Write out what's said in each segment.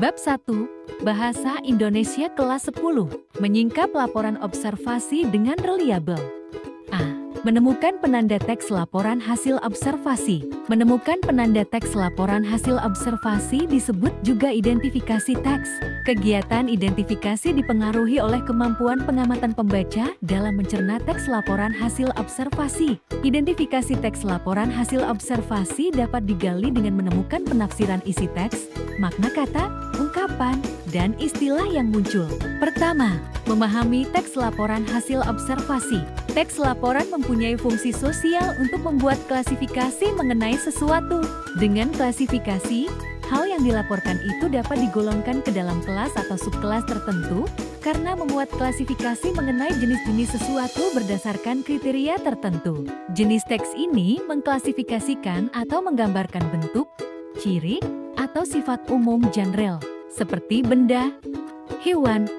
Bab 1. Bahasa Indonesia kelas 10. Menyingkap laporan observasi dengan reliabel. A. Menemukan penanda teks laporan hasil observasi. Menemukan penanda teks laporan hasil observasi disebut juga identifikasi teks. Kegiatan identifikasi dipengaruhi oleh kemampuan pengamatan pembaca dalam mencerna teks laporan hasil observasi. Identifikasi teks laporan hasil observasi dapat digali dengan menemukan penafsiran isi teks, makna kata, ungkapan, dan istilah yang muncul. Pertama, memahami teks laporan hasil observasi. Teks laporan mempunyai fungsi sosial untuk membuat klasifikasi mengenai sesuatu. Dengan klasifikasi, hal yang dilaporkan itu dapat digolongkan ke dalam kelas atau subkelas tertentu karena memuat klasifikasi mengenai jenis-jenis sesuatu berdasarkan kriteria tertentu. Jenis teks ini mengklasifikasikan atau menggambarkan bentuk, ciri, atau sifat umum general, seperti benda, hewan,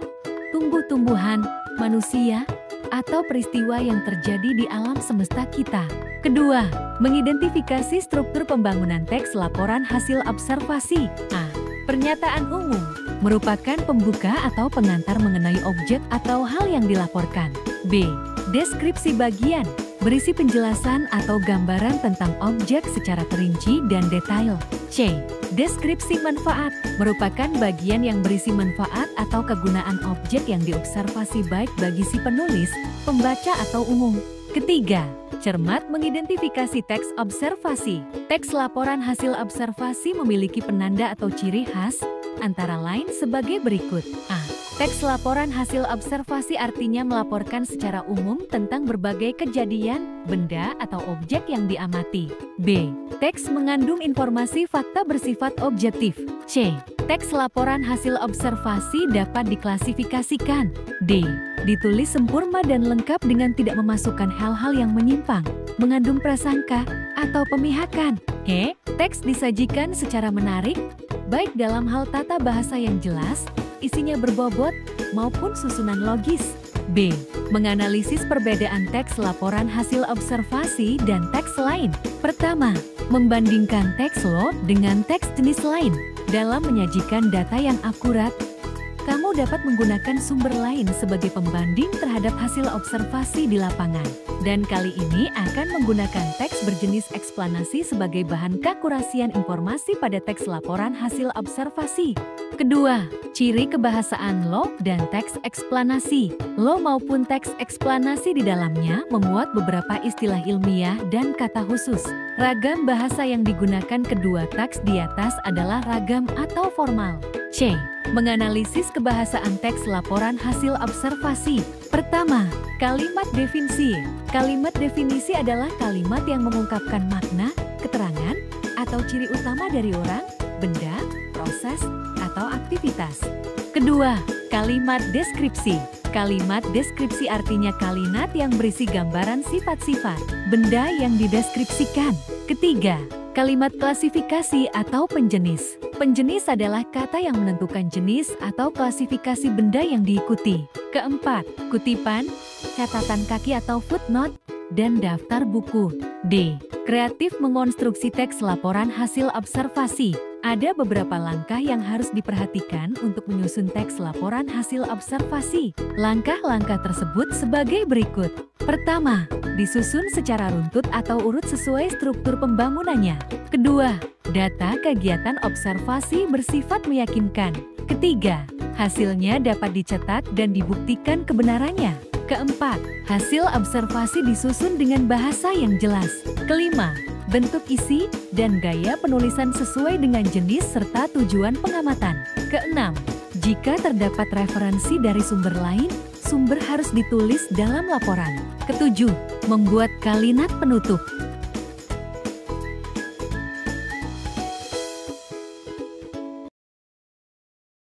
tumbuh-tumbuhan, manusia, atau peristiwa yang terjadi di alam semesta kita. Kedua, mengidentifikasi struktur pembangunan teks laporan hasil observasi. A. Pernyataan umum merupakan pembuka atau pengantar mengenai objek atau hal yang dilaporkan. B. Deskripsi bagian berisi penjelasan atau gambaran tentang objek secara terinci dan detail. C. Deskripsi manfaat merupakan bagian yang berisi manfaat atau kegunaan objek yang diobservasi baik bagi si penulis, pembaca atau umum. Ketiga, cermat mengidentifikasi teks observasi. Teks laporan hasil observasi memiliki penanda atau ciri khas, antara lain sebagai berikut. A. Teks laporan hasil observasi artinya melaporkan secara umum tentang berbagai kejadian, benda, atau objek yang diamati. B. Teks mengandung informasi fakta bersifat objektif. C. Teks laporan hasil observasi dapat diklasifikasikan. D. Ditulis sempurna dan lengkap dengan tidak memasukkan hal-hal yang menyimpang, mengandung prasangka, atau pemihakan. E. Teks disajikan secara menarik, baik dalam hal tata bahasa yang jelas, isinya berbobot, maupun susunan logis. B. Menganalisis perbedaan teks laporan hasil observasi dan teks lain. Pertama, membandingkan teks lo dengan teks jenis lain. Dalam menyajikan data yang akurat, kamu dapat menggunakan sumber lain sebagai pembanding terhadap hasil observasi di lapangan. Dan kali ini akan menggunakan teks berjenis eksplanasi sebagai bahan keakurasian informasi pada teks laporan hasil observasi. Kedua, ciri kebahasaan lo dan teks eksplanasi. Lo maupun teks eksplanasi di dalamnya memuat beberapa istilah ilmiah dan kata khusus. Ragam bahasa yang digunakan kedua teks di atas adalah ragam atau formal. C. Menganalisis kebahasaan teks laporan hasil observasi. Pertama, kalimat definisi. Kalimat definisi adalah kalimat yang mengungkapkan makna, keterangan, atau ciri utama dari orang, benda, proses, atau aktivitas. Kedua, kalimat deskripsi. Kalimat deskripsi artinya kalimat yang berisi gambaran sifat-sifat benda yang dideskripsikan. Ketiga, kalimat klasifikasi atau penjenis. Penjenis adalah kata yang menentukan jenis atau klasifikasi benda yang diikuti. Keempat, kutipan, catatan kaki atau footnote, dan daftar buku. D. Kreatif mengonstruksi teks laporan hasil observasi. Ada beberapa langkah yang harus diperhatikan untuk menyusun teks laporan hasil observasi. Langkah-langkah tersebut sebagai berikut. Pertama, disusun secara runtut atau urut sesuai struktur pembangunannya. Kedua, data kegiatan observasi bersifat meyakinkan. Ketiga, hasilnya dapat dicetak dan dibuktikan kebenarannya. Keempat, hasil observasi disusun dengan bahasa yang jelas. Kelima, bentuk isi dan gaya penulisan sesuai dengan jenis serta tujuan pengamatan. Keenam, jika terdapat referensi dari sumber lain, sumber harus ditulis dalam laporan. Ketujuh, membuat kalimat penutup.